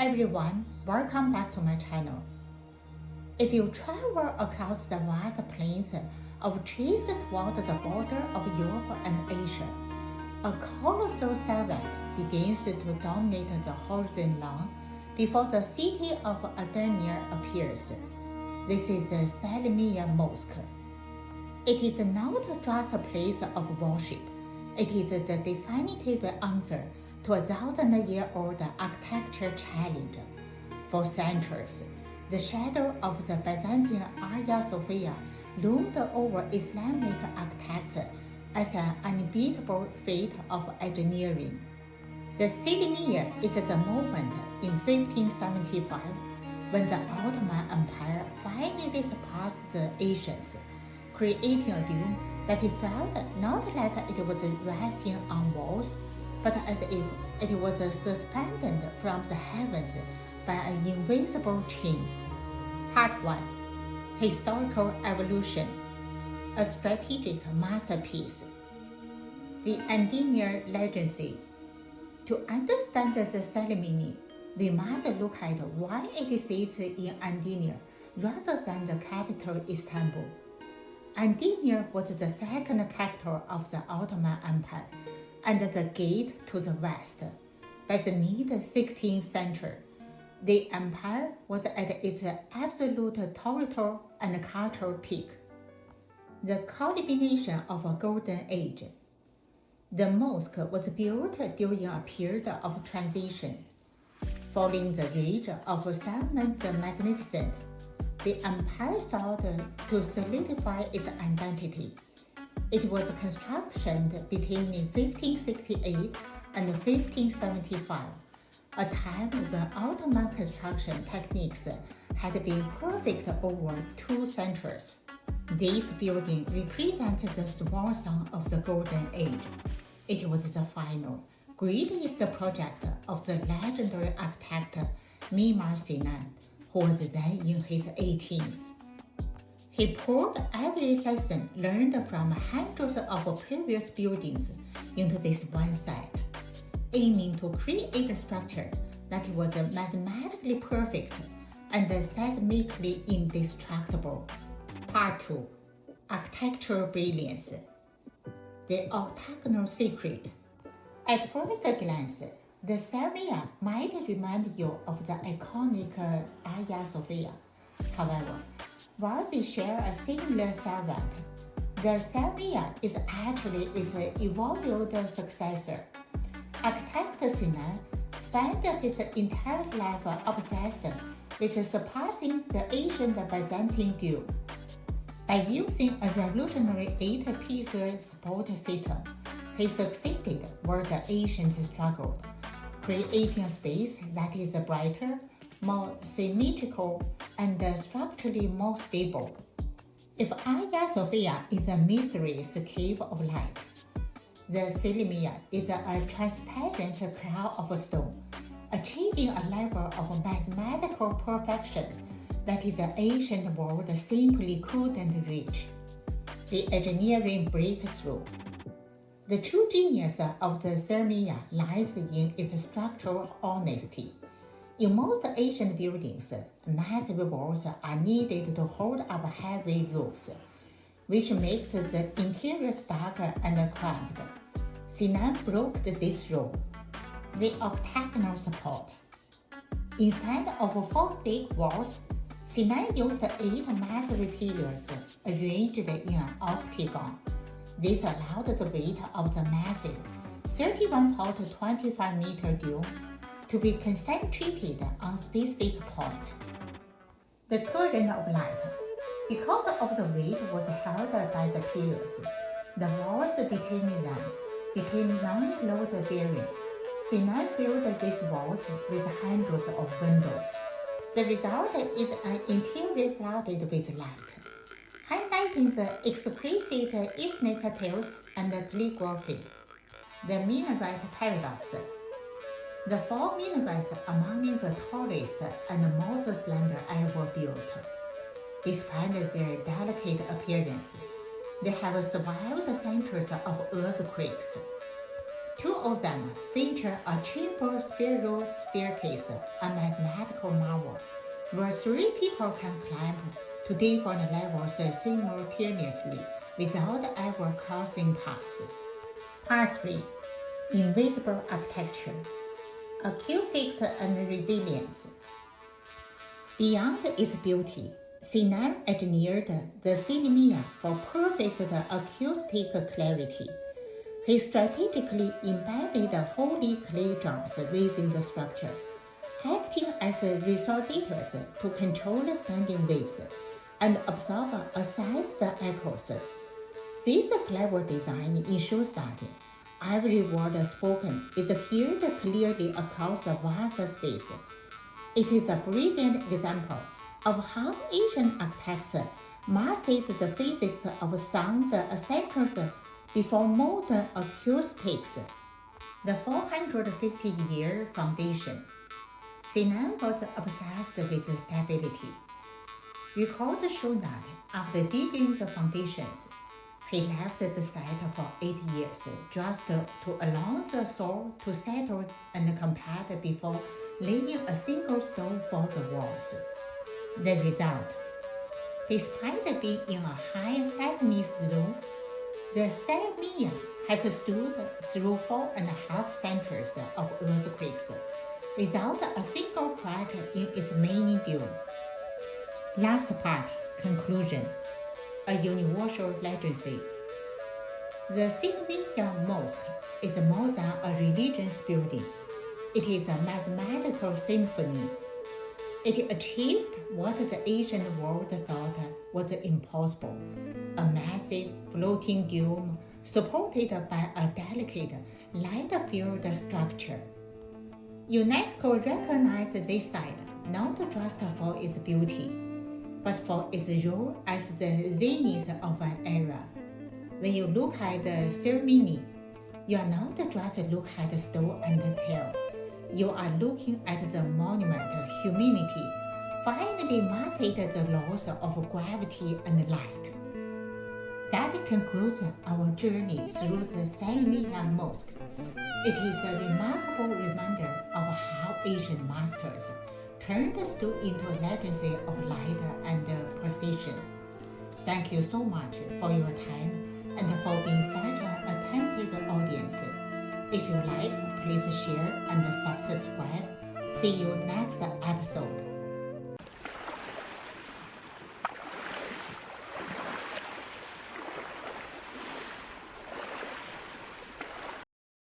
Everyone, welcome back to my channel. If you travel across the vast plains of trees toward the border of Europe and Asia, a colossal serpent begins to dominate the horizon long before the city of Edirne appears. This is the Selimiye Mosque. It is not just a place of worship. It is the definitive answer to a 1,000-year-old architecture challenge. For centuries, the shadow of the Byzantine Hagia Sophia loomed over Islamic architects as an unbeatable feat of engineering. The Selimiye is the moment in 1575 when the Ottoman Empire finally surpassed the Asians, creating a dome that it felt not like it was resting on walls, but as if it was suspended from the heavens by an invisible chain. Part 1. Historical Evolution. A strategic masterpiece. The Edirne Legacy. To understand the Selimiye, we must look at why it sits in Edirne rather than the capital Istanbul. Edirne was the second capital of the Ottoman Empire and the gate to the west. By the mid-16th century, the empire was at its absolute territorial and cultural peak, the culmination of a golden age. The mosque was built during a period of transition. Following the reign of Sinan the Magnificent, the empire sought to solidify its identity. It was constructed between 1568 and 1575, a time when Ottoman construction techniques had been perfect over 2 centuries. This building represented the swan song of the Golden Age. It was the final, greatest project of the legendary architect Sinan, who was then in his 18s. He poured every lesson learned from hundreds of previous buildings into this one site, aiming to create a structure that was mathematically perfect and seismically indestructible. Part 2. Architectural Brilliance. The Octagonal Secret. At first glance, the Selimiye might remind you of the iconic Hagia Sophia. However, while they share a similar servant, the Selimiye is actually its evolved successor. Architect Sinan spent his entire life obsessed with surpassing the ancient Byzantine dome. By using a revolutionary 8-pillar support system, he succeeded where the ancients struggled, creating a space that is brighter, more symmetrical, and structurally more stable. If Hagia Sophia is a mysterious cave of light, the Selimiye is a transparent cloud of stone, achieving a level of mathematical perfection that the ancient world simply couldn't reach. The engineering breakthrough. The true genius of the Selimiye lies in its structural honesty. In most ancient buildings, massive walls are needed to hold up heavy roofs, which makes the interior dark and cramped. Sinan broke this rule. The octagonal support. Instead of 4 thick walls, Sinan used 8 massive pillars arranged in an octagon. This allowed the weight of the massive 31.25-meter dome to be concentrated on specific points. The current of light. Because of the weight was held by the pillars, the walls between them became non-load bearing. Sinan filled these walls with hundreds of windows. The result is an interior flooded with light, highlighting the exquisite ethnic details and calligraphy. The minaret paradox. The 4 minarets among the tallest and most slender ever built. Despite their delicate appearance, they have survived centuries of earthquakes. Two of them feature a triple spiral staircase, a mathematical marvel, where three people can climb to different levels simultaneously without ever crossing paths. Part 3. Invisible Architecture, Acoustics and Resilience. Beyond its beauty, Sinan engineered the Selimiye for perfect acoustic clarity. He strategically embedded holy clay jars within the structure, acting as resortators to control standing waves and absorb assessed echoes. This clever design ensures that every word spoken is heard clearly across a vast space. It is a brilliant example of how Asian architects mastered the physics of sound centers before modern acoustics. The 450-year foundation. Sinan was obsessed with stability. Records show that after digging the foundations, he left the site for 8 years just to allow the soil to settle and compact before laying a single stone for the walls. The result: despite being in a high seismic zone, the Selimiye has stood through 4.5 centuries of earthquakes without a single crack in its main dome. Last part, conclusion. A universal legacy. The Selimiye Mosque is more than a religious building. It is a mathematical symphony. It achieved what the ancient world thought was impossible: a massive floating dome supported by a delicate light-filled structure. UNESCO recognizes this site not just for its beauty, but for its role as the zenith of an era. When you look at the ceremony, you are not just looking at the stone and tell. You are looking at the monument humanity finally mastered the laws of gravity and light. That concludes our journey through the Selimiye Mosque. It is a remarkable reminder of how Asian masters turned stone into a legacy of light and precision. Thank you so much for your time and for being such an attentive audience. If you like, please share and subscribe. See you next episode.